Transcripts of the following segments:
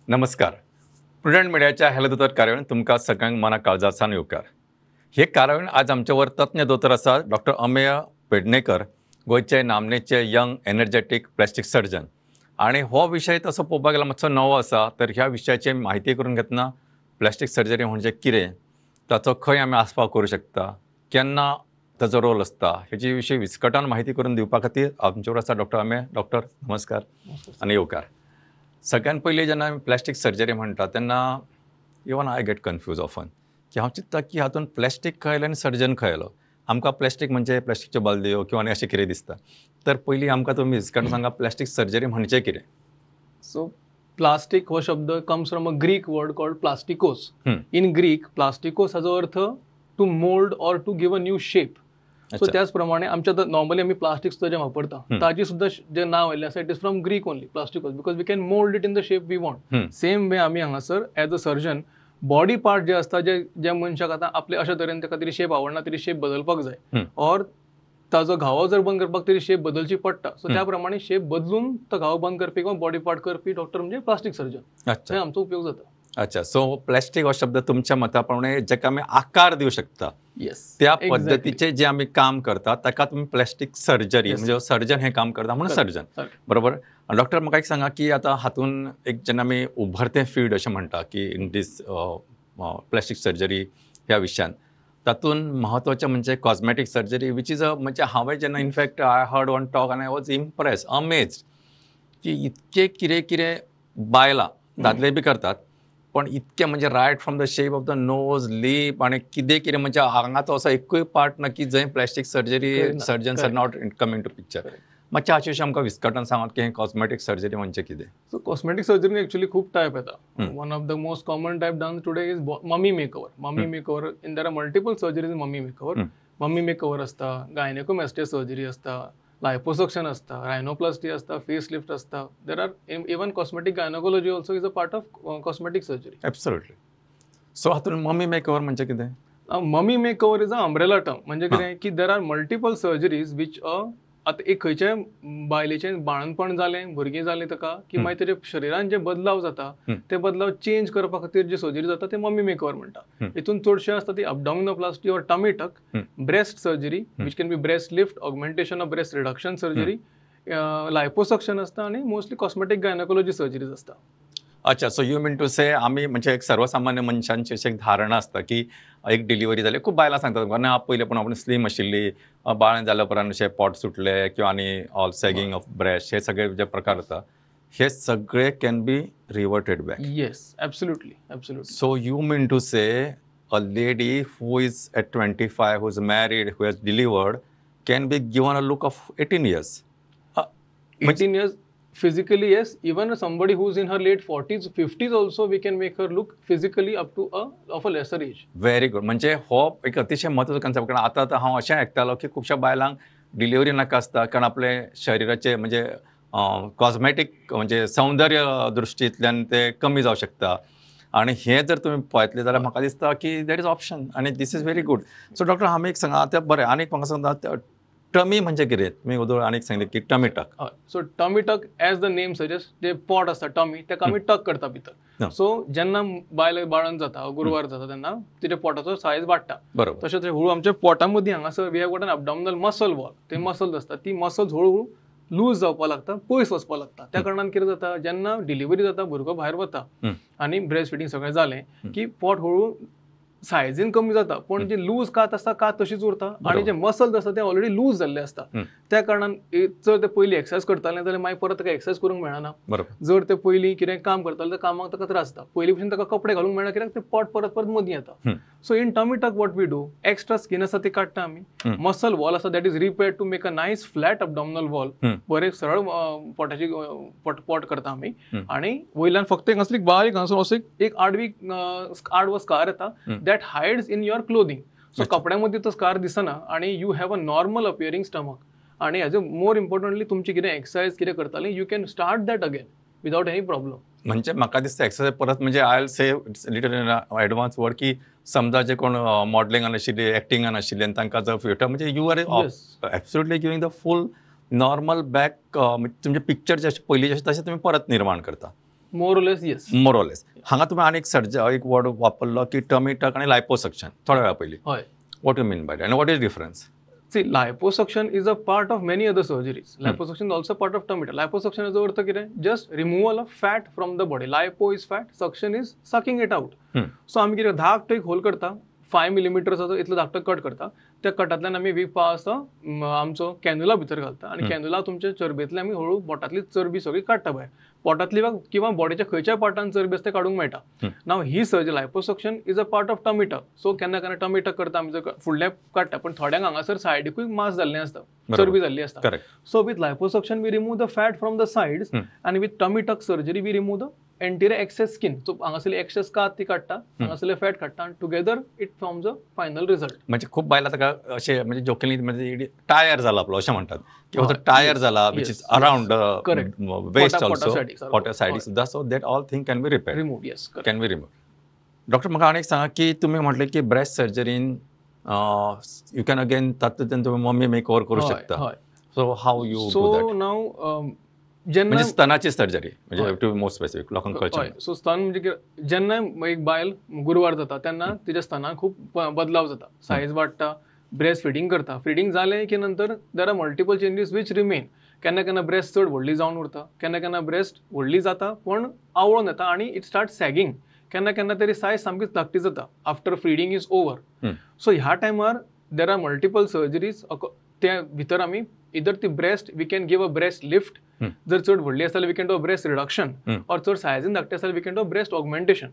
नमस्कार. प्रुडंट मिडियाच्या हेल्थ दोतोर कार्यावळीन तुमकां सगळ्यांक मना काळजासान येवकार. हे कार्यावळीन आज आमचे तज्ञ दोतोर आसा डॉक्टर अमेय पेडणेकर, गोंयचे नामनेचे यंग एनर्जेटीक प्लास्टीक सर्जन. आणि हो विशय तसो पळोवपाक गेल्यार मातसो नवो आसा, तर ह्या विशयाची म्हायती करून घेतना प्लास्टीक सर्जरी म्हणजे कितें, ताचो खंय आमी आस्पाव करूं शकता, केन्ना ताचो रोल आसता, हेची विशीं विस्कटान म्हायती करून दिवपा खातीर आमचे बरोबर आसा डॉक्टर अमेय. डॉक्टर नमस्कार आनी येवकार. सगळ्यात पयलीं जेन्ना आमी प्लास्टीक सर्जरी म्हणटा तेन्ना even I get confuse often की हांव चिंतता की हातूंत प्लास्टीक खंय आयलें आनी सर्जन खंय आयलो. आमकां प्लास्टीक म्हणजे प्लास्टीकच्यो बालद्यो किंवा आनी अशें कितें दिसता. तर पयलीं आमकां तुमी विस्कटान सांगा प्लास्टीक सर्जरी म्हणजे कितें. So plastic हो शब्द comes from a Greek word called plastikos. In Greek, plastikos हाचो अर्थ to mold or to give a new shape. So त्याचप्रमाणे आमच्या नॉर्मली आम्ही प्लास्टिक सुद्धा जे वापरता ताजी सुद्धा जे नाव आयलें आसा it is from Greek only plastikos because we can mould it in the shape we want. Same way आम्ही हांगासर as a surgeon body part जे असता जे मनशाक आतां आपले अशा तरेन ताका तरी शेप आवडना तरी शेप बदलपाक जाय ऑर ताजो घावो जर बंद करपाक तरी शेप बदलची पडटा. सो त्या प्रमाणे शेप बदलून तो घावो बंद करपी किंवा बॉडी पार्ट करपी डॉक्टर म्हणजे प्लास्टिक सर्जन. थंय आमचो उपयोग जाता. अच्छा, सो प्लास्टीक हो शब्द तुमच्या मता प्रमाणे जेका आमी आकार दिवं शकता त्या पद्दतीचे जे आमी काम करता ताका तुम्ही प्लास्टीक सर्जरी म्हणजे सर्जन हे काम करता म्हणून सर्जन बरोबर. डॉक्टर म्हाका एक सांगा की आतां हातून एक जेन्ना आमी उभरतें फील्ड अशें म्हणटा की इन दीस प्लास्टीक सर्जरी ह्या विशयान तातून महत्वाचें म्हणजे cosmetic surgery which is a म्हणजे हांवें जेन्ना in fact I heard one talk आनी आय वॉज इम्प्रेस अमेज्ड की इतके कितें कितें बायलां दादले बी करतात पण इतके म्हणजे right from the shape of the nose lip आणि कितें कितें म्हणजे हांगाचो असो एकूय पार्ट ना की जंय plastic surgery surgeons are not coming to picture. मातशें हाचे विशीं आमकां विस्कटान सांगात की कॉस्मेटीक सर्जरी म्हणजे कितें. सो कॉस्मेटीक सर्जरी एक्चुअली खूप टायप येता. One of the most common type done today is mummy makeover. Mummy makeover in there are multiple surgeries in mummy makeover. Mummy makeover असता, गायनेकोमॅस्टिया सर्जरी असता, लायपोसक्शन असता, रायनोप्लास्टी असता, face lift असता. There are even cosmetic gynaecology also is a part of cosmetic surgery. Absolutely. So हातून mummy makeover म्हणजे कितें. Mummy makeover is a umbrella term. म्हणजे कितें की देर आर मल्टिपल सर्जरीज वीच आतां एक खंयचे बायलेचें बाळणपण जालें भुरगें जालें ताका की मागीर तेजे शरिरान जे बदलाव जाता ते बदलाव चेंज करपा खातीर जी सर्जरी जाता ते ममी मेकओवर म्हणटा. हितून चडशे आसता ती abdominoplasty or tummy tuck, breast surgery which can be breast lift, augmentation of breast reduction surgery, liposuction असता आणि मोस्टली कॉस्मेटिक गायनोकोलॉजी सर्जरीज असता. अच्छा, so you mean to say आमी म्हणजे एक सर्वसामान्य मनशांची अशी एक धारणा आसता की एक डिलिव्हरी जाली खूप बायलां सांगतात ना पयले पूण आपूण स्लीम आशिल्ली बाळन जाल्या उपरांत अशें पोट सुटले किंवा आनी ऑल सॅगिंग ऑफ ब्रेस्ट हे सगळे जे प्रकार जाता हे सगळे can be reverted back. Yes, absolutely absolutely. So you mean to say a lady who is at 25 who is married who has delivered can be given a look of 18 years. 18 years physically, yes. Even somebody who's in her late 40s, 50s also, we can make her look physically up to of a lesser age. Very good. म्हणजे हो एक अतिशय महत्वाचो concept. कारण आता हांव अशें आयकतालो की खुबश्या बायलांक डिलिव्हरी नाका आसता कारण आपले शरिराचे म्हणजे कॉस्मेटीक म्हणजे सौंदर्य दृश्टींतल्यान ते कमी जावं शकता. आणि हे जर तुम्ही पळयतले जाल्यार म्हाका दिसता की देर इज ऑप्शन आणि this is very good. So doctor हांव एक सांगा आतां बरें आनीक म्हाका सांगता टमी म्हणजे कितें. तुम्ही उदळ आनीक सांगले की tummy tuck. So tummy tuck as the name suggest जे पॉट आसता टमी तेका आमी टक करता भितर. सो जेन्ना बायल बाळन जाता गुरवार जाता तेन्ना तिच्या पोटाचो सायज वाडटा. बरोबर. तशेंच हळू आमच्या पोटा मदीं हांगासर we have got an abdominal muscle wall. ते मसल्स आसता ती मसल्स हळू लूज जावपाक लागता, पयस वचपाक लागता. त्या कारणान कितें जाता जेन्ना डिलिव्हरी जाता भुरगो भायर वता आनी ब्रेस्ट फिडींग सगळें जालें की पोट हळू सायजीन कमी जाता पण जे लूज कात आसता कात तशीच उरता आणि जे मसल्स आसता ते ऑलरेडी लूज जाल्ले असता. त्या कारणान जर ते पयलीं एक्सरसाइज करताले जाल्यार मागीर परत ताका एक्सरसाइज करूंक मेळना. जर ते पयलीं कितें काम करताले तर कामाक ताका त्रास जाता. पयलीं भशेन ताका कपडे घालूंक मेळना कित्याक ते पोट परत परत मदीं येता. So in tummy tuck what we do extra skin आसा ती काडटा आमी. मसल वॉल आसा that is repaired to make a nice flat abdominal wall. बरें सरळ पोटाची पोट करता आमी आणि वयल्यान फक्त एक असली बारीक हांगासर असो एक आडवो स्कार येता that hides in your clothing. So कपड्यामध्ये तो स्कार दिसना आणि you have a normal appearing stomach. आणि एज अ मोर इम्पॉर्टंटली तुमची कितें एक्सरसाइज कितें करताली you can start that again without any problem. म्हणजे म्हाका दिसता एक्सरसाइज परत म्हणजे I will say it's little advance word की समजा जे कोण मॉडेलिंगान आशिल्ले एक्टिंगान आशिल्ले आनी तांकां जर फ्युचर म्हणजे you are Yes. Absolutely giving the full normal back तुमचे पिक्चर जे पयलीं जशे तशे तुमी परत निर्माण करता मोर लेस येस. मोरलेस. हांगा तुमी आनी एक वर्ड वापरलो की टमी टक आनी लायपोसक्शन थोड्या वेळा पयलीं. हय. What you mean by that आनी what is difference? See, liposuction is a part of many other surgeries. Liposuction is also part of tummy tuck. Liposuction is अर्थ कितें? Just removal of fat from the body. Lipo is fat, suction is sucking it out. So आमी कितें धाकटो एक hole करता, 5 मिलीमीटरचो इतलो धाकटो cut करता. त्या कटांतल्यान आमी वीक पावसा आमचो कॅन्युला भितर घालता आनी कॅन्युला तुमच्या चरबेंतली आमी हळू पोटांतली चरबी सगळी काडटा भायर. पोटांतली किंवा बॉडीच्या खंयच्या पार्टान चरबी आसा ते काडूंक मेळटा. नाव ही surgery liposuction is a part of tummy tuck. So केन्ना केन्ना टमी टक करता आमी जर फुडलें काडटा पण थोड्यांक हांगासर सायडीकूय मास जाल्लें आसता, चरबी जाल्ली आसता. Correct. So with liposuction, we remove the fat from the sides, and with tummy tuck surgery, we remove the anterior excess skin. So हांगासरली excess कात ती काडटा, हांगासरले फॅट काडटा, and together it forms a final result. म्हणजे खूप बायला ताका अशे म्हणजे जोकिंगली म्हणजे टायर जाला आपलो अशें म्हणटात किंवा तो टायर जाला which is around Correct. Waist पोटा ऑल्सो side, sir. पोटा सायडी सुद्धा so that all thing can be repaired. Remove, yes, correct. Can be remove. Doctor म्हाका आनी एक सांगा की तुमी म्हटलें की ब्रेस्ट सर्जरीन यू कॅन अगेन तातूंतल्यान तुमी मम्मी मेक ओवर करू शकता. हय. So how you do So that? now, जेन्ना म्हणजे स्तनाची सर्जरी म्हणजे टू बी मोर स्पेसिफिक लोकांक कळचें. सो स्तन म्हणजे जेन्ना एक बायल गुरवार जाता तेन्ना तिच्या स्तनाक खूप बदलाव जाता. सायज वाडटा, ब्रेस्ट फिडिंग करता. फिडिंग जालें की नंतर देर are multiple changes which remain. केन्ना केन्ना ब्रेस्ट चड व्हडली जावन उरता, केन्ना केन्ना ब्रेस्ट व्हडली जाता पण आवळून येता आनी इट स्टार्ट सॅगिंग. केन्ना केन्ना तरी सायज सामकीच धाकटी जाता after feeding is over. So ह्या टायमार देर आर मल्टिपल सर्जरीज. त्या भितर आमी इधर ती breast we can give a breast lift. जर चड व्हडली आसल्यार we can do a breast reduction, और चड सायजीन धाकटी आसल्यार we can do a breast augmentation.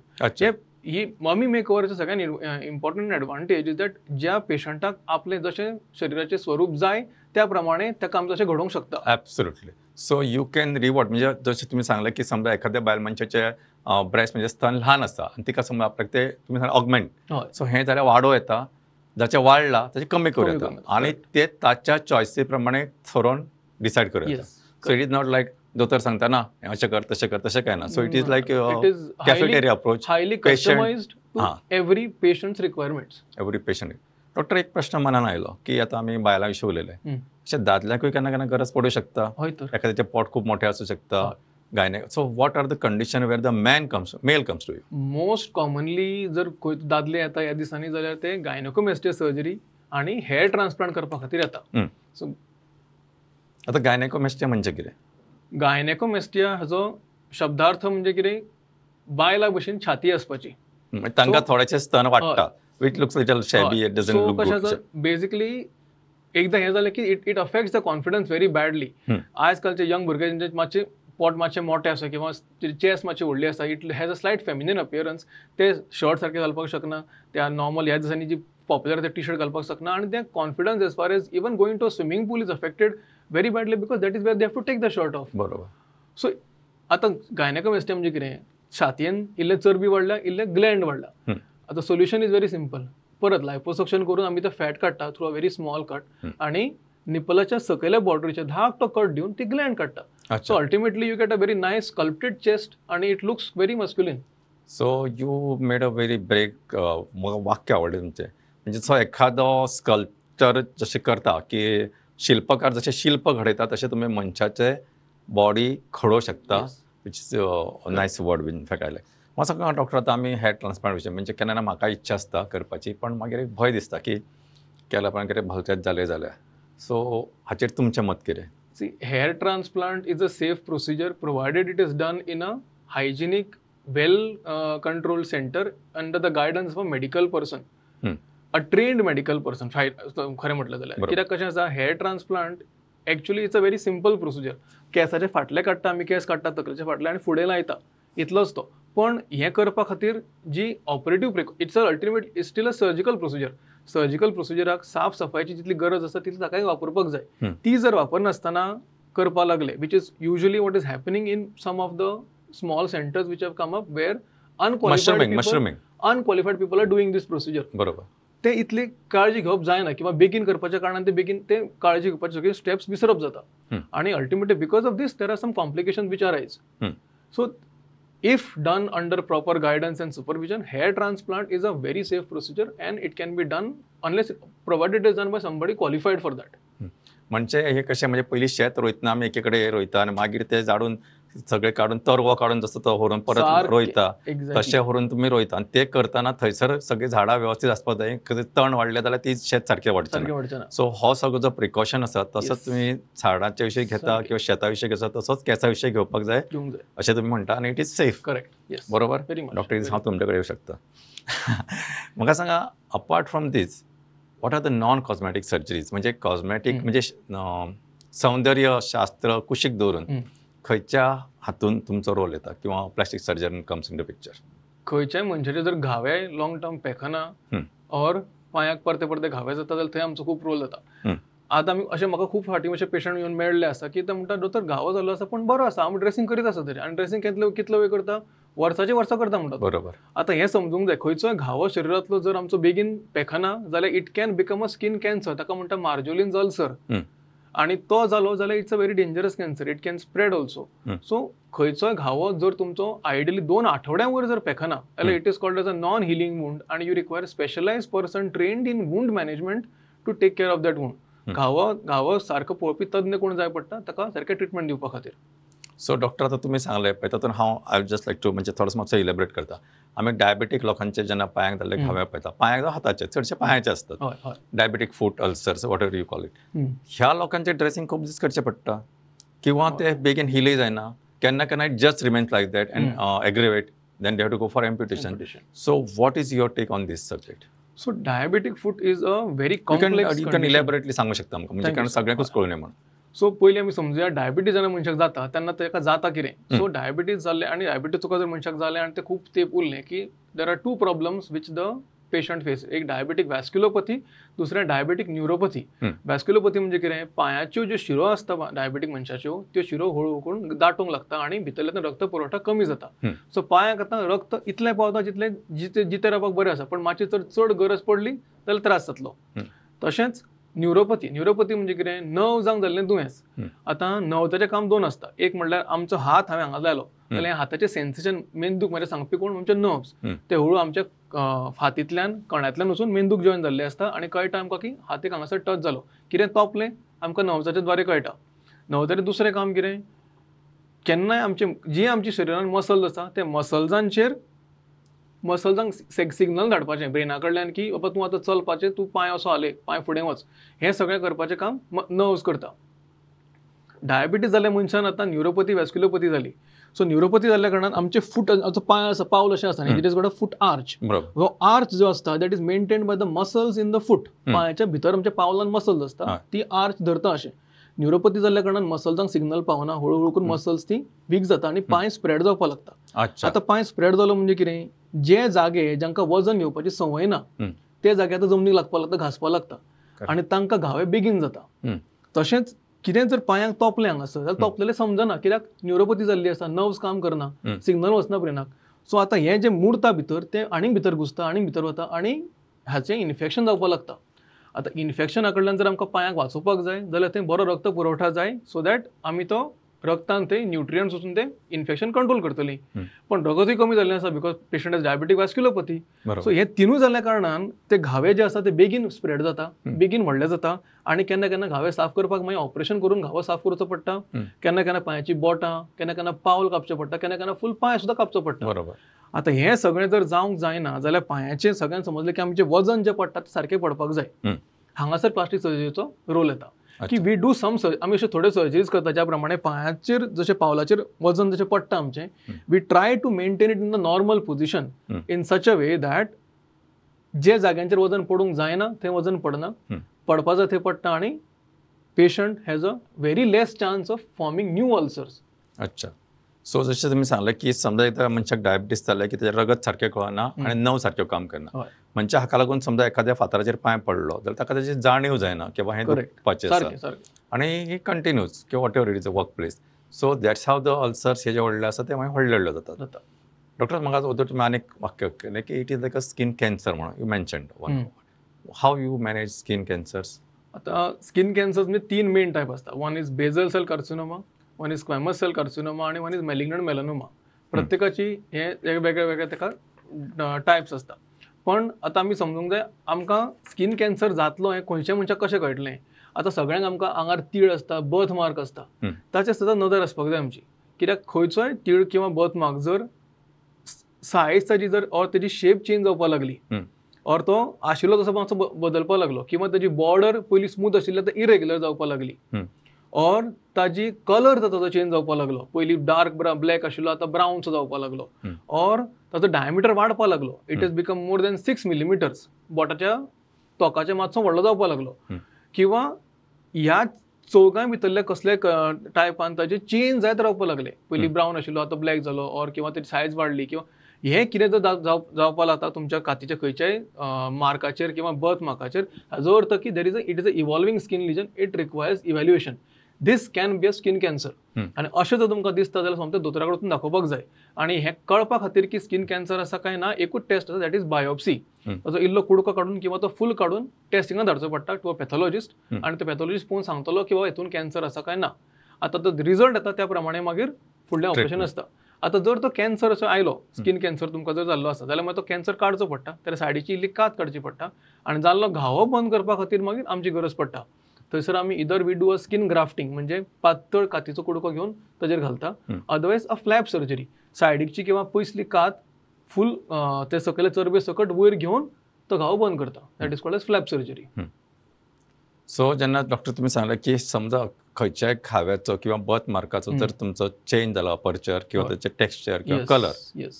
ही ममी मेक ओवरचो सगळ्यात इम्पॉर्टंट एडवांटेज इज दॅट ज्या पेशंटाक आपलें जशें शरिराचें स्वरूप जाय त्या प्रमाणे ताका आमी तशें घडोवंक शकता. Absolutely. So you can reward म्हणजे जशें तुमी सांगलें की समजा एखाद्या बायल मनशाचे ब्रेस्ट म्हणजे स्तन ल्हान आसा आनी तिका समजा आपल्याक ते तुमी सांगलें ऑगमेंट. सो हें जाल्यार वाडो येता, जाचें वाडला ताचें कमी करूं येता आनी ते ताच्या चॉयसी प्रमाणे थरोवन डिसायड करूं येता. So it is not like दोतोर सांगता ना अशें कर तशें काय ना. So it is like cafeteria approach. Highly customized to every patients requirements. Every patient. Doctor एक प्रश्न मनान आयलो की आतां आमी बायलां विशीं उलयले, अशें दादल्याकूय केन्ना केन्ना गरज पडूं शकता. हय तर. एखाद्याचें पोट खूप मोठें आसूं शकता. Gynaec. So what are the condition where the male comes to you? Most commonly जर दादले येता ह्या दिसांनी जाल्यार ते गायनेकोमेस्टिया सर्जरी आणि हेअर ट्रान्सप्लांट करपा खातीर येता. सो आतां गायनेकोमेस्टिया म्हणजे कितें? गायनेकोमेस्टिया हाचो शब्दार्थ म्हणजे कितें? बायला भशेन छाती आसपाची. तांकां थोडेशे स्तन वाडटा. It looks little shabby, it doesn't look good. Basically एकदां हें जालें की it affects the confidence very badly. आजकालचे यंग भुरगे जेंचे मातशे पोट मातशें मोठें आसा किंवा चेस्ट मातशी व्हडली आसा, it has a slight feminine appearance. ते शर्ट सारके घालपाक शकना, त्या नॉर्मल ह्या दिसांनी जी पॉप्युलर ते टी शर्ट घालपाक शकना आनी ते confidence as far as even going to a swimming pool is affected very badly because that is where they have to take the shirt off. बरोबर. सो आतां गायनेकोमेस्टिया म्हणजे कितें? छातयेन इल्लें चरबी वाडल्या, इल्लें ग्लँड वाडला. आतां सोल्युशन इज व्हेरी सिंपल. परत लायपोसक्शन करून आमी ते फॅट काडटा through a very small cut आनी निपलाच्या सकयल्या बॉर्डरीचे धाकटो कट दिवन ती ग्लँड काडटा. So ultimately you get a very nice sculpted chest आणि it looks very masculine. So you made a very break. म्हाका वाक्य आवडलें तुमचें. म्हणजे सो एखादो स्कल्पचर जशें करता की शिल्पकार जशें शिल्प घडयता तशें तुमी मनशाचे बॉडी घडोवंक शकता. Which is nice word been in fact आयलें. म्हाका सांगा डॉक्टर आतां आमी हेअर ट्रान्सप्लांट विशीं म्हणजे केन्ना म्हाका इच्छा आसता करपाची पण मागीर एक भंय दिसता की केल्या उपरांत कितें भलतेंच जालें जाल्यार. सो हाचेर तुमचें मत कितें? See, hair transplant is a safe procedure provided it is done in a hygienic, well-controlled center under the guidance of a medical person, a trained medical person. खरें म्हटलं जाल्यार कित्याक कशें आसा, hair transplant actually it's a very simple procedure. केंसाचे फाटले काडटा आमी, केंस काडटा तकलेचे फाटले आनी फुडें लायता, इतलोच तो. पण हें करपा खातीर जी operative it's a ultimate it's still a surgical procedure. Surgical प्रोसिजराक साफ सफाईची जितली गरज आसा तितली ताकाय वापरपाक जाय. ती जर वापरनासतना करपा लागले, which is usually what is happening in some of the small centres which have come up where unqualified people are doing this procedure. बरोबर. ते इतली काळजी घेवप जायना किंवा बेगीन करपाच्या कारणान ते काळजी घेवपाचे सगळे स्टेप्स विसरप जाता. आणि ultimately because of these there are some complication which are arise. सो if done under proper guidance and supervision, hair transplant is a very safe procedure and it can be done unless provided it is done by somebody qualified for that. म्हणजे हे कशें म्हणजे पयलीं शेत रोयतना आमी एकीकडे रोयता आनी मागीर ते झाडून सगळे काडून तरवो काडून जसो तो व्हरून परत सारकें. रोयता Exactly. तशें व्हरून तुमी रोयता आनी ते करतना थंयसर सगळीं झाडां वेवस्थीत आसपाक जाय खंय तण वाडलें जाल्यार ती शेत सारकें वाडचें सारकें ना. वाडचें ना. सो हो सगळो जो प्रिकॉशन आसा तसोच Yes. तुमी झाडांच्या विशीं घेता सारकें. किंवा शेता विशीं घेता तसोच केंसा विशीं घेवपाक जाय घेवंक जाय. अशें तुमी म्हणटा आनी it is safe. Correct. Yes. बरोबर. Very much. डॉक्टर Very हांव तुमचे कडेन येवं शकता. म्हाका सांगा apart from these what are the non cosmetic surgeries म्हणजे कॉस्मॅटीक म्हणजे सौंदर्य शास्त्र कुशीक दवरून हम्म. खंयच्या हातून तुमचो रोल येता किंवा plastic surgeon comes in the picture. खंयच्याय मनशाचे जर घावे लॉंग टर्म पेखना और पांयाक परते परते घावे जाता जाल्यार थंय आमचो खूब रोल जाता. आतां आमी अशें म्हाका खूब फावटी अशे पेशंट येवन मेळ्ळे आसा की ते म्हणटा दोतोर घावो जाल्लो आसा पण बरो आसा हांव ड्रेसिंग करीत आसा तरी आनी ड्रेसिंग कितलो वेळ करता वर्साचे वर्सां करता म्हणटा. बरोबर. आतां हें समजूंक जाय खंयचोय घावो शरिरांतलो जर आमचो बेगीन पेखना जाल्यार it can become a skin cancer ताका म्हणटा मार्जोलिन्स अल्सर आणि तो जालो जाल्यार it's a very dangerous cancer it can spread also. So खंयचोय घावो जर तुमचो आयडियली 2 आठवड्यां वयर जर पेखना जाल्यार it is called as a non healing wound and you require specialised person trained in wound management to take care of that wound. घावो सारको पळोवपी तज्ञ कोण जाय पडटा ताका सारकें ट्रिटमेंट दिवपा खातीर. सो डॉक्टर आतां तुमी सांगलें पळय तातूंत हांव आय जस्ट लायक टू म्हणजे थोडोसो मातसो इलेबरेट करता. आमी डायबेटीक लोकांचे जेन्ना पांयाक जाल्ले घावे पळयता पांयाक जावं हाताचे चडशे पांयाचे असतात. हय हय. Diabetic foot ulcers what ever you call it. ह्या लोकांचे ड्रेसिंग खूब दीस करचें पडटा किंवा ते बेगीन हिलय जायना केन्ना केन्ना it just remains like that and aggravate then they have to go for amputation. So what is your take on these subject. So diabetic foot is a very you complex can elaborately सांगू शकता आमकां म्हणजे Thank you, कारण sir. सगळ्यांकूच कळूं नये म्हणून. So पयलीं आमी समजुया डायबिटीज जेन्ना मनशाक जाता तेन्ना ताका जाता कितें. सो डायबिटीज जाल्ले आनी डायबिटीज तुका जर मनशाक जालें आनी ते खूब तेंप उरलें की देर are 2 problems which the patient face. एक डायबिटीक वॅस्क्युलोपॅथी दुसरें डायबिटीक न्युरोपॅथी. वॅस्क्युलोपॅथी म्हणजे कितें पांयाच्यो ज्यो शिरो आसता डायबिटीक मनशाच्यो त्यो शिरो हळू करून दाटूंक लागता आनी भितरल्यान रक्त पुरवठा कमी जाता. सो पांयाक आतां रक्त इतलें पावता जितलें जिते रावपाक बरें आसा पण मातशी जर चड गरज पडली जाल्यार त्रास जातलो. तशेंच न्युरोपॅथी म्हणजे कितें नर्व जावंक जाल्लें दुयेंस. आतां नर्वजाचें काम 2 आसता. एक म्हणल्यार आमचो हात हांवें हांगा लायलो जाल्यार हाताचें सेन्सेशन मेंदूक म्हणजे सांगपी कोण आमचे नर्व्स ते हळू आमच्या फातींतल्यान कण्यातल्यान वचून मेंदूक जॉयन जाल्ले आसता आनी कळटा आमकां की हात एक हांगासर टच जालो कितें तोपलें आमकां नर्वजाच्या द्वारे कळटा. नर्वजाचें दुसरें काम कितें केन्नाय आमची शरिरान मसल्स आसा ते मसल्सांक सिग्नल धाडपाचें ब्रेना कडल्यान की बाबा तूं आतां चलपाचें तूं पांय असो हालय पांय फुडें वच हें सगळें करपाचें काम नर्व्स करता. डायबिटीज जाल्ल्या मनशान आतां न्युरोपॅथी वॅस्क्युलोपॅथी जाली. सो न्युरोपॅथी जाल्ल्या कारणान आमचे फूट पांय आसा पावल अशें आसता it is called a foot arch. हो आर्च जो आसता that is maintained by the muscles in the foot. पांयाच्या भितर आमच्या पावलान मसल्स आसता ती आर्च धरता अशें. न्युरोपॅथी जाल्ल्या कारणान मसल्सांक सिग्नल पावना हळू करून मसल्स ती वीक जाता आनी पांय स्प्रेड जावपाक लागता. आतां पांय स्प्रेड जालो म्हणजे कितें जे जागे जांकां वजन घेवपाची संवय ना ते जागे आतां जमनीक लागपाक लागता घासपाक लागता आनी तांकां घावे बेगीन जाता. तशेंच कितें जर पांयाक तोपलें हांगासर जाल्यार तोपलेलें समजना कित्याक न्युरोपॅथी जाल्ली आसा नर्व्स काम करना सिग्नल वचना ब्रेनाक. सो आतां हें जें मुरता भितर तें आनीक भितर घुसता आनीक भितर वता आनी हाचें इन्फेक्शन जावपाक लागता. आतां इन्फेक्शना कडल्यान जर आमकां पांयाक वाचोवपाक जाय जाल्यार थंय बरो रक्त पुरवठा जाय सो दॅट आमी तो रक्तान थंय न्युट्रियंट्स वचून ते इन्फेक्शन कंट्रोल करतली. पण रगतूय कमी जाल्लें आसा because patient has diabetic vasculopathy. So हे तिनूय जाल्ल्या कारणान ते घावे जे आसा ते बेगीन स्प्रेड जाता बेगीन व्हडले जाता आनी केन्ना केन्ना घावे साफ करपाक मागीर ऑपरेशन करून घावो साफ करचो पडटा. केन्ना केन्ना पांयाची बोटां केन्ना केन्ना पावल कापचें पडटा केन्ना केन्ना फूल पांय सुद्दां कापचो पडटा. आतां हें सगळें जर जावंक जायना जाल्यार पांयाचें सगळ्यांक समजलें की आमचें वजन जें पडटा तें सारकें पडपाक जाय. हांगासर प्लास्टीक सर्जरीचो रोल येता की वी डू सम आमी अशे थोडे सर्जरीज करता ज्या प्रमाणे पांयाचेर जशें पावलाचेर वजन जशें पडटा आमचें we try to maintain it in the normal position in such a way that जे जाग्यांचेर वजन पडूंक जायना थंय वजन पडना पडपा जाय थंय पडटा आनी patient has a very less chance of forming new ulcers. अच्छा. सो जशें तुमी सांगलें की समजा एकदा मनशाक डायबिटीस जालें की तेजें रगत सारकें कळना आनी नर्व सारक्यो काम करना. म्हणजे हाका लागून समजा एखाद्या फातराचेर पांय पडलो जाल्यार ताका तेची जाणीव जायना की बाबा हें दुखपाचें आसा आनी ही कंटिन्यूज किंवा whatever it is a work place. So that's how the ulcers हे जे व्हडले आसा ते मागीर व्हडले व्हडले जातात. डॉक्टर म्हाका तुमी आनी एक वाक्य केलें की it is like a skin cancer म्हणून you mentioned one. How you manage skin cancers. आतां स्कीन कॅन्सर्स म्हणजे 3 मेन टायप आसता. One is basal cell carcinoma one is squamous cell carcinoma आणि वन इज मॅलिग्नंट मेलनोमा. प्रत्येकाची हे वेगवेगळे वेगळे ताका टायप्स असता. पण आतां आमी समजूंक जाय आमकां स्कीन कॅन्सर जातलो हें खंयच्या मनशाक कशें कळटलें. आतां सगळ्यांक आमकां आंगार तीळ आसता, बर्थ मार्क आसता, ताचेर सुद्दां नदर आसपाक जाय आमची. कित्याक खंयचोय तीळ किंवा बर्थ मार्क जर सायज ताची जर ऑर तेजी शेप चेंज जावपाक लागली, ऑर तो आशिल्लो तसो मातसो बदलपाक लागलो, किंवा ताजी बॉर्डर पयलीं स्मूथ आशिल्ली आतां इरेग्युलर जावपाक लागली, ऑर ताजी कलर ताचो चेंज जावपाक लागलो, पयलीं डार्क ब्लॅक आशिल्लो आतां ब्रावनसो जावपाक लागलो, ऑर ताचो डायमिटर वाडपाक लागलो, it is become more than 6 मिलीमिटर्स, बोटाच्या तोकाचे मातसो व्हडलो जावपाक लागलो, किंवा ह्या चौगांय भितरल्या कसले टायपान ताजे चेंज जायत रावपाक लागले, पयलीं ब्रावन आशिल्लो आतां ब्लॅक जालो, ऑर किंवा तेजी सायज वाडली, किंवा हें कितें जर जावपाक लागता तुमच्या कातीच्या खंयच्याय मार्काचेर किंवा बर्थ मार्काचेर, हाजो अर्थ की it is a evolving skin lesion, it requires evaluation. These can be a skin cancer. आनी अशें जर तुमकां दिसता जाल्यार सोमतें दोतोरा कडेन दाखोवपाक जाय. आनी हें कळपा खातीर की स्कीन कॅन्सर आसा काय ना, एकूच टेस्ट आसा, दॅट इज बायोप्सी. ताचो इल्लो कुडको काडून किंवा तो फूल काडून टेस्टिंगाक धाडचो पडटा टू अ पॅथॉलॉजिस्ट, आनी तो पॅथॉलॉजिस्ट पळोवन सांगतलो की बाबा हितून कॅन्सर आसा काय ना. आतां तो रिजल्ट येता त्या प्रमाणे मागीर फुडलें ऑपरेशन आसता. आतां जर तो कॅन्सर असो आयलो, स्कीन कॅन्सर तुमकां जर जाल्लो आसा जाल्यार मागीर तो कॅन्सर काडचो पडटा, त्या सायडीची इल्ली कात काडची पडटा, आनी जाल्लो घावो बंद करपा खातीर मागीर आमची गरज पडटा. थंयसर आमी either we do a skin grafting, म्हणजे पातळ कातीचो कुडको घेवन ताजेर घालता, अदरवायज अ फ्लॅप सर्जरी, सायडीची किंवा पयसली कात फूल ते सकयल्या चरबे सकट वयर घेवन तो घावो बंद करता, that is called as flap surgery. So जेन्ना डॉक्टर तुमी सांगलें की समजा खंयच्याय खाव्याचो किंवा बर्थ मार्काचो जर तुमचो चेंज जालो अपर्चर किंवा त्याचे टेक्स्चर किंवा कलर,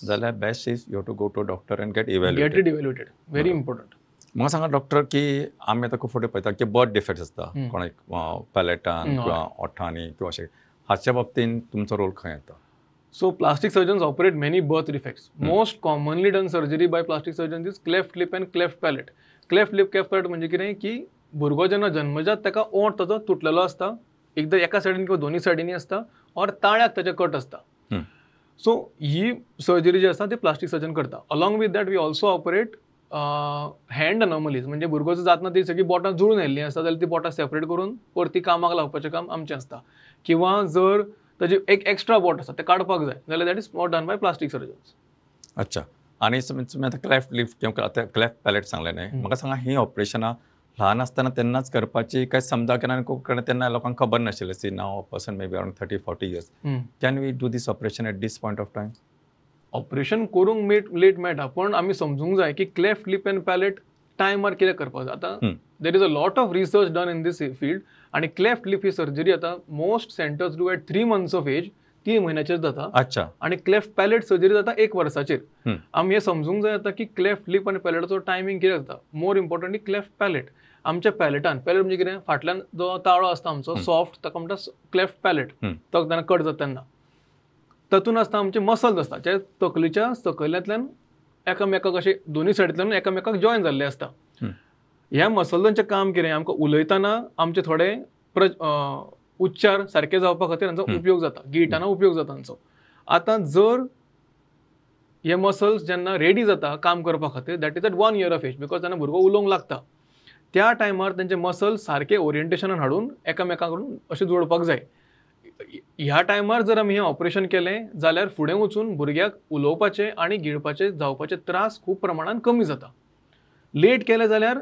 जाल्यार best is you have to go to doctor and get evaluated. Very important. म्हाका सांगा डॉक्टर की आमी आतां खूब फावटी पळयता की बर्थ डिफेक्ट्स आसता कोणाक पॅलेटान किंवा ओठांनी किंवा अशें, हाच्या बाबतींत तुमचो रोल खंय येता? So plastic surgeons operate many birth defects. Most commonly done surgery by plastic surgeons is cleft lip and cleft palate. Cleft lip, cleft palate म्हणजे कितें की भुरगो जेन्ना जन्मजात ताका ओंठ ताचो तुटलेलो आसता, एकदां एका सायडीन किंवा दोनी सायडीनी आसता, ऑर ताळ्याक ताचे कट आसता. सो ही सर्जरी जी आसा ती प्लास्टिक सर्जन करता. Along with that we also operate hand anomalies, म्हणजे भुरगो जर जातना ती सगळी बोटां जुळून येयल्ली आसता जाल्यार ती बोटां सेपरेट करून परती कामाक लावपाचें काम आमचें आसता. किंवा जर ताजी एक एक्स्ट्रा बोट आसा तें काडपाक जाय जाल्यार that is not done by plastic surgeons. अच्छा. आनी तुमी आतां क्लेफ्ट लिप किंवा आतां क्लेफ्ट पॅलेट सांगलें न्हय, म्हाका सांगा ही ऑपरेशनां ल्हान आसतना तेन्नाच करपाची काय समजा केन्ना तेन्ना लोकांक खबर नाशिल्लें, see now person may be around 30-40 years, can we do this operation at this point of time? Operation करूंक लेट मेळटा, पण आमी समजूंक जाय की क्लेफ्ट लिप एंड पॅलेट टायमार कितें करपाक जाय. आतां there is a lot of research done in this field, आनी क्लेफ्ट लिप ही सर्जरी आतां most centres do at 3 months of age, 3 म्हयन्याचेर जाता. अच्छा. आनी क्लेफ्ट पॅलेट सर्जरी जाता 1 वर्साचेर. आमी हें समजूंक जाय आतां की क्लेफ्ट लिप आनी पॅलेटाचो टायमींग कितें जाता. मोर इम्पॉर्टंटली क्लेफ्ट पॅलेट, आमच्या पॅलेटान, पॅलेट म्हणजे कितें, फाटल्यान जो ताळो आसता आमचो सॉफ्ट, ताका म्हणटा क्लेफ्ट पॅलेट, तो जेन्ना कट जाता तेन्ना तातूंत आसता आमचे मसल्स आसता जे तकलेच्या सकयल्यांतल्यान एकामेकाक अशे दोनी सायडींतल्यान एकामेकाक जॉयन जाल्ले आसता. ह्या मसल्सांचें काम कितें, आमकां उलयतना आमचे थोडे उच्चार सारके जावपा खातीर हांचो उपयोग जाता, गिळटाना उपयोग जाता हांचो. आतां जर हे मसल्स जेन्ना रेडी जाता काम करपा खातीर, that is at 1 year of age, because जेन्ना भुरगो उलोवंक लागता त्या टायमार तेंचे मसल्स सारके ओरिएंटेशनान हाडून एकामेकाकडून अशें जोडपाक जाय. ह्या टायमार जर आमी हें ऑपरेशन केलें जाल्यार फुडें वचून भुरग्याक उलोवपाचे आनी गिळपाचे जावपाचे त्रास खूब प्रमाणान कमी जाता. लेट केले जाल्यार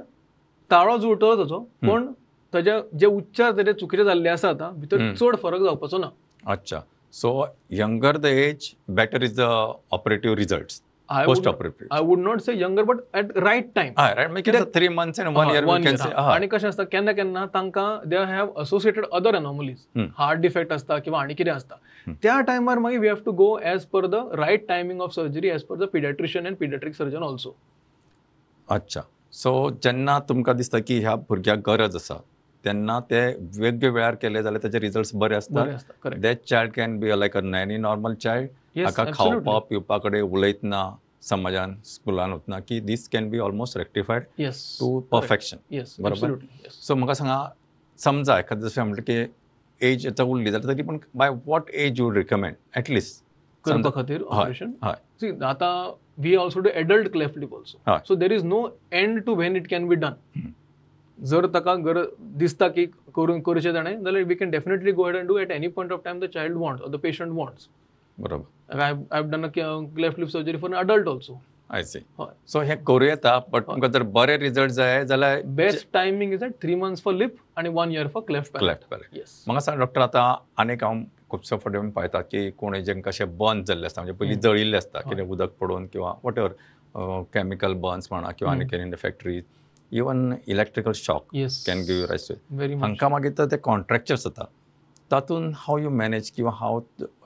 ताळो जुळटलो ताचो, पण ताजे जे उच्चार तेजे चुकीचे जाल्ले आसा आतां भितर चड फरक जावपाचो ना. अच्छा. So younger the age better is the operative results post operative. I would not say younger, but at right time. Right, 3 months and 1 year we can say. आनी कशें आसता केन्ना केन्ना तांकां they have associated other anomalies, heart defect आसता किंवा आनी कितें आसता. त्या टायमार मागीर we have to go as per the right timing of surgery, as per the paediatrician and paediatric surgeon also. अच्छा. सो जेन्ना तुमकां दिसता की ह्या भुरग्याक गरज आसा तेन्ना ते वेगळे वेळार केले जाल्यार ताचे रिजल्ट्स बरे आसतात. That child can be like a any normal child, हाका खावपा पिवपा कडेन उलयतना समाजान स्कुलान वतना की these can be almost rectified to perfection. बरोबर. सो म्हाका सांगा, समजा एखादें जशें म्हणटा की एज आतां उरली जाल्यार तरी पण by what as you recommend at least करपा खातीर ऑपरेशन? सी आतां we also do adult cleft lip also, so there is no end to when it can be done. जर ताका दिसता की करचें ताणें जाल्यार we can definitely go ahead and do at any point of time the child wants or the patient wants. बरोबर. I have done a cleft lip surgery for adult also. I see. हय. So हे करूं येता, but तुमकां जर बरे result जाय जाल्यार best timing is 3 months for lip आणि 1 year for cleft cleft palate. Palate. Yes. म्हाका सांग डॉक्टर, आतां आनीक हांव खुबशे फावटी पळयता की कोणी जेंकां अशें बर्न जाल्ले आसता, म्हणजे पयलीं जळिल्ले आसता, कितें उदक पडून किंवा वॉट एवर केमिकल बर्न्स म्हणा किंवा आनी कितें in the factories, even electrical shock yes. Can give you रायज टू. Very much. हांकां मागीर ते कॉन्ट्रॅक्चर्स जाता, तातूंत हाव यू मॅनेज किंवा हाव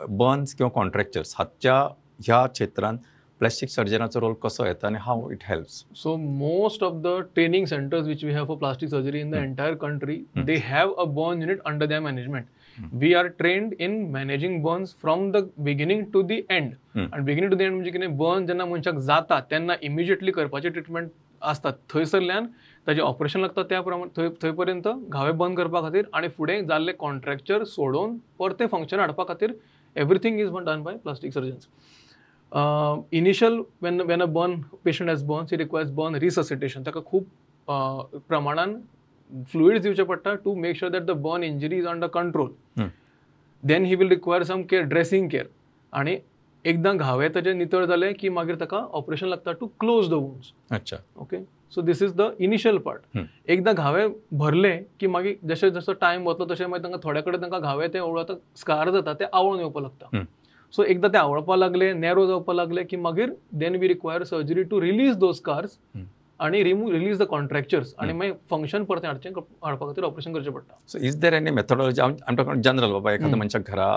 बर्न्स किंवा कॉन्ट्रॅक्चर्स हाच्या ह्या क्षेत्रांत प्लास्टीक सर्जनाचो रोल कसो येता आनी how it helps? So most of the training centers which we have for plastic surgery in the entire country, they have a burn unit under their management. We are trained in managing burns from the beginning to the end. And beginning to the end म्हणजे कितें, burn जेन्ना मनशाक जाता तेन्ना immediately करपाची treatment आसता. थंयसरल्यान ताजें operation लागता त्या प्रमाणे थंय पर्यंत घावे बंद करपा खातीर आनी फुडें जाल्ले कॉन्ट्रॅक्चर सोडोवन परते फंक्शन हाडपा खातीर everything is done by plastic surgeons. Initial when a burn patient has burns, he requires burn resuscitation. ताका खूब प्रमाणान fluids दिवचे पडटा to make sure that the burn injury is under control. Then he will require some care, dressing care. आणि एकदां घावे ताजे नितळ जाले की मागीर ताका ऑपरेशन लागता टू क्लोज द वुंड्स. अच्छा. Okay. So this is the initial part. एकदां घावे भरले की मागीर जशें जसो टायम वतलो तशें मागीर तांकां थोड्या कडेन तांकां घावे ते ओळता स्कार जाता ते आवळून येवपाक लागता. सो एकदां ते आवळपा लागले, नॅरो जावपाक लागले की मागीर then we require surgery to release those scars आणि रिलीज द कॉन्ट्रॅक्चर्स आणि मागीर फंक्शन परते हाडपा खातीर ऑपरेशन करचें पडटा. So is there any methodology? I'm talking general, बाबा एखाद्या मनशाक घरा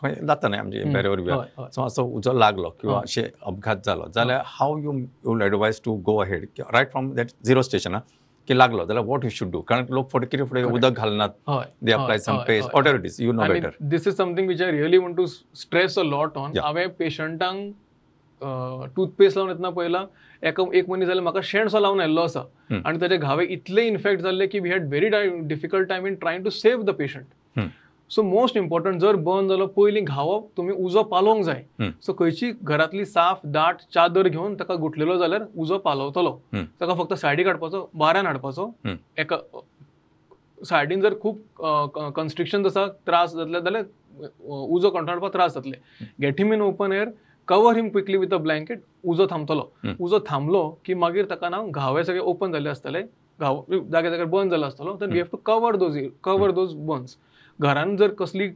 खंय जाता न्ही आमचे बॅरेवर बी, सो असो उजो लागलो किंवा अशें अपघात जालो जाल्यार how you will advise to go ahead right from that zero station की लागलो जाल्यार वॉट यू शूड डू? कारण लोक फुडें कितें फुडें उदक घालनात, they apply some paste, whatever it is, you know better. This is something which I really want to stress a lot on. हांवें पेशंटांक टूथपेस्ट लावन येतना पळयला, एक मनीस जाल्यार म्हाका शेणसो लावन आयिल्लो आसा आनी ताचे घावे इतले इन्फेक्ट जाल्ले की we had very difficult time in trying to save the patient. So most important, जर बर्न जालो पयलीं घावो तुमी उजो पालोवंक जाय. सो खंयची घरांतली साफ दाट चादर घेवन ताका गुठलेलो जाल्यार उजो पालवतलो. ताका फक्त सायडीक हाडपाचो, वाऱ्यान हाडपाचो. एका सायडीन जर खूब कन्स्ट्रिक्शन आसा, त्रास जातले जाल्यार उजो कंट्रोल त्रास जातले. Get him in open air, cover him quickly with a blanket, उजो थांबतलो. उजो थांबलो की मागीर ताका ना घावे सगळे ओपन जाल्ले आसतले, घाव जाग्यार जाग्यार बर्न जालो आसतलो, then we have to cover those burns. घरान जर कसली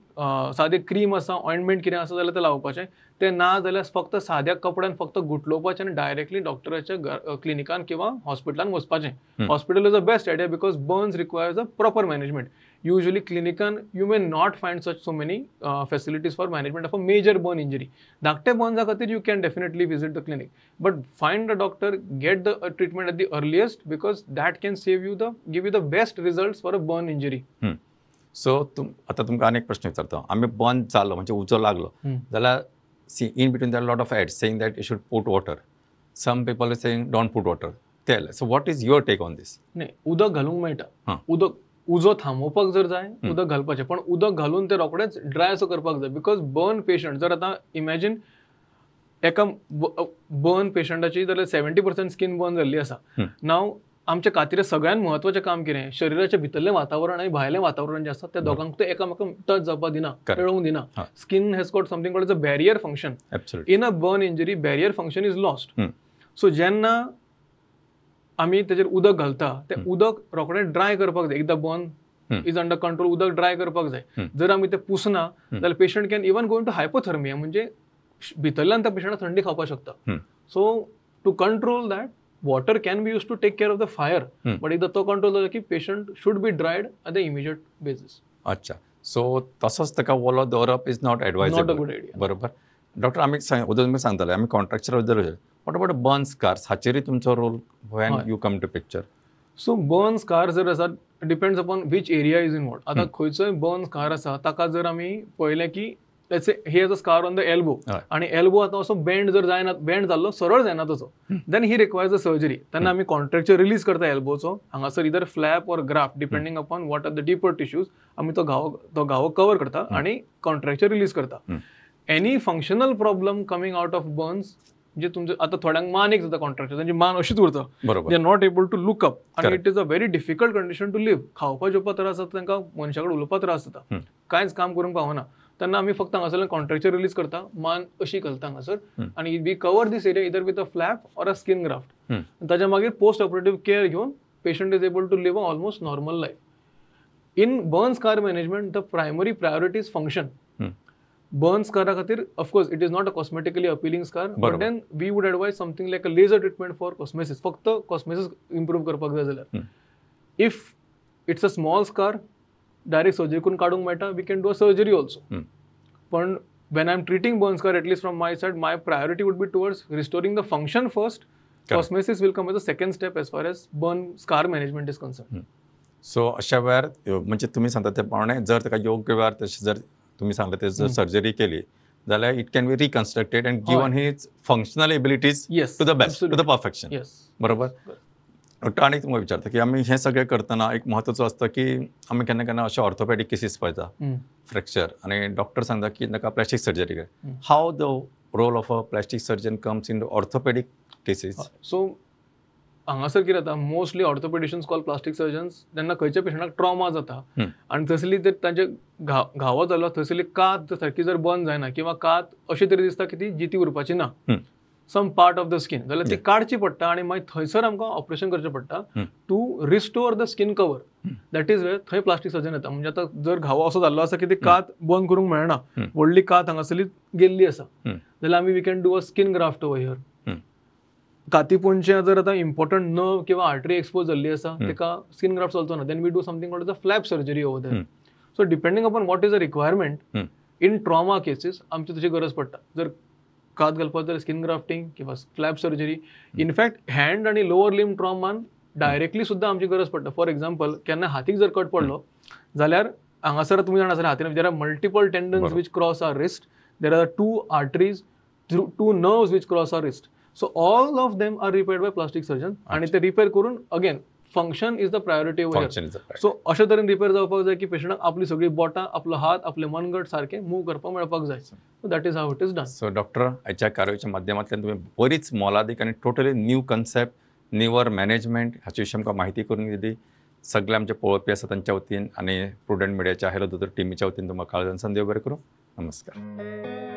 सादे क्रीम आसा, ऑइंटमेंट कितें आसा जाल्यार ते लावपाचें. ते ना जाल्यार फक्त साद्या कपड्यान फक्त गुठलोवपाचें आनी डायरेक्टली डॉक्टराच्या क्लिनिकान किंवा हॉस्पिटलान वचपाचें. Hospital is the best idea because Burns requires a proper management. Usually क्लिनिकान you may not find so many facilities for management of a major burn injury. धाकटे बर्न्सा खातीर you can definitely visit the clinic, but find a doctor, get the treatment at the earliest because that can give you the best results for a burn injury. So आता तुमकां आनीक प्रश्न विचारता. आमी burn जालो म्हणजे उजो लागलो जाल्यार see in between there lot of ads saying that you should put water. Some people is saying don't put water. Tell, so what is your take on this? नाही, उदक घालूंक मेळटा. उदक उजो थांबोवपाक जर जाय उदक घालपाचें, पण उदक घालून ते रोखडेंच ड्राय असो करपाक जाय. बिकॉज बर्न पेशंट जर आतां इमॅजीन एका बर्न पेशंटाची जाल्यार 70% स्कीन बर्न जाल्ली आसा. नाव आमच्या खातीर सगळ्यात म्हत्वाचें काम कितें? शरिराचें भितरलें वातावरण आनी भायलें वातावरण जें आसा तें दोगांक ते एकामेकांक टच जावपाक दिना, मेळोवंक दिना. Skin has got something called as a barrier function. In a burn injury barrier function is lost. So जेन्ना आमी तेजेर उदक घालता ते उदक रोखडें ड्राय करपाक जाय. एकदां बर्न इज अंडर कंट्रोल उदक ड्राय करपाक जाय. जर आमी ते पुसना जाल्यार patient can even go into hypothermia, म्हणजे भितरल्यान त्या पेशंटाक थंडी खावपाक शकता. So to control that water can be use to take care of the fire, but एकदां तो कंट्रोल जालो की patient should be dried at the immediate basis. अच्छा. सो तसोच ताका वलो दवरप is not advisable. Not a good idea. बरोबर. डॉक्टर आमी तुमी सांगताले आमी कॉन्ट्रॅक्चर बद्दल, वॉट अबाउट बर्न स्कार्स? हाचेरय तुमचो role when you come to picture? So burn scar जर आसा depends upon which area is in what. आतां खंयचोय बर्न स्कार आसा ताका जर आमी पळयलें की let's say he has a scar on the elbow आणि एल्बो आतां असो बेंड जर जायना, बेंड जाल्लो सरळ जायना तसो, then he requires a surgery. तेन्ना आमी कॉन्ट्रॅक्चर रिलीज करता एल्बोचो. हांगासर either flap or graft depending upon what are the deeper tissues. आमी तो घावो कवर करता आणि कॉन्ट्रॅक्चर रिलीज करता. Any functional problem coming out of burns, म्हणजे तुमचे आतां थोड्यांक मान एक जाता कॉन्ट्रॅक्चर, तांची मान अशीच उरता, they are not able to look up आणि it is a very difficult condition to live. खावपा जेवपा त्रास जाता तांकां, मनशा कडेन उलोवपा त्रास जाता, कांयच काम करूंक पावना. तेन्ना आमी फक्त हांगासरल्यान कॉन्ट्रॅक्चर रिलीज करता, मान अशी घालता हांगासर आणि we cover this area either with a flap or a skin graft. ताच्या मागीर पोस्ट ऑपरेटिव्ह केअर घेवन patient is able to live a almost normal life. In burn scar management the primary priority is function. Burn स्कारा खातीर of course it is not a cosmetically appealing scar, but then we would advise something like a laser treatment for cosmesis. फक्त cosmesis improve करपाक जाय जाल्यार. If it's a small scar direct surgery करून काडूंक मेळटा, we can do a surgery also. पण when I'm treating burn scar, at least from my side, my priority would be towards restoring the function first. Cosmesis will come as a second step as far as burn scar management is concerned. So अशा वेळार म्हणजे तुम्ही सांगता ते प्रमाणे जर ताका योग्य वेळार तशी जर तुम्ही सांगता ते जर सर्जरी केली जाल्यार it can be reconstructed and given his functional abilities to the best, to the perfection. बरोबर. डॉक्टर आनी तुमकां विचारता की आमी हें सगळें करतना एक म्हत्वाचो आसता की आमी केन्ना केन्ना अशे ऑर्थोपॅडीक केसीस पळयता, फ्रॅक्चर, आनी डॉक्टर सांगता की नाका प्लास्टीक सर्जरी कर. How the role of a plastic surgeon comes in orthopedic cases? So हांगासर कितें जाता, mostly orthopedicians call plastic surgeons तेन्ना खंयच्या पेशंटाक ट्रॉमा जाता आनी थंयसरली जर तांचे घावो जालो, थंयसरली कात सारकी जर बंद जायना किंवा कात अशें तरी दिसता की ती जिती उरपाची ना, some part of the skin, जाल्यार ती काडची पडटा आनी मागीर थंयसर आमकां ऑपरेशन करचें पडटा to restore the skin cover. That is where थंय प्लास्टीक सर्जन येता. म्हणजे आतां जर घावो असो जाल्लो आसा की ती कात बंद करूंक मेळना, व्हडली कात हांगासरली गेल्ली आसा, जाल्यार आमी we can do a skin graft over here. काती पोंदच्या जर आतां इम्पॉर्टंट नर्व किंवा आर्टरी एक्सपोज जाल्ली आसा, तेका स्किन ग्राफ्ट चलचो ना, then we do something called the flap surgery over there. So depending upon what is a requirement in trauma cases आमची तशी गरज पडटा. जर कात घालपाक जाल्यार स्किन ग्राफ्टिंग किंवा फ्लॅप सर्जरी. इनफॅक्ट हँड आनी लोअर लिम ट्रॉमान डायरेक्टली सुद्दां आमची गरज पडटा. फॉर एक्झाम्पल केन्ना हातीक जर कट पडलो जाल्यार हांगासर तुमी जाणा हातीन there are multiple tendons which cross our wrist, there are 2 arteries, 2 nerves which cross our wrist. So all of them are repaired by plastic surgeon आणि ते रिपेअर करून again function is the priority over here. So अशा तरेन repair जावपाक जाय की पेशंटाक आपली सगळी बोटां, आपलो हात, आपले मनगट सारखे मूव करपाक मेळपाक जाय. So that is how it is done. So doctor, आयच्या कार्यावळीच्या माध्यमांतल्यान तुम्ही बरीच मोलादीक आनी totally new concept, newer management हाचे विशीं आमकां म्हायती करून दिली. सगळे आमचे पळोवपी आसा तांच्या वतीन आनी प्रुडंट मिडियाच्या हेलो दोतोर टिमीच्या वतीन तुमकां काळजांसान देव बरें करूं. नमस्कार.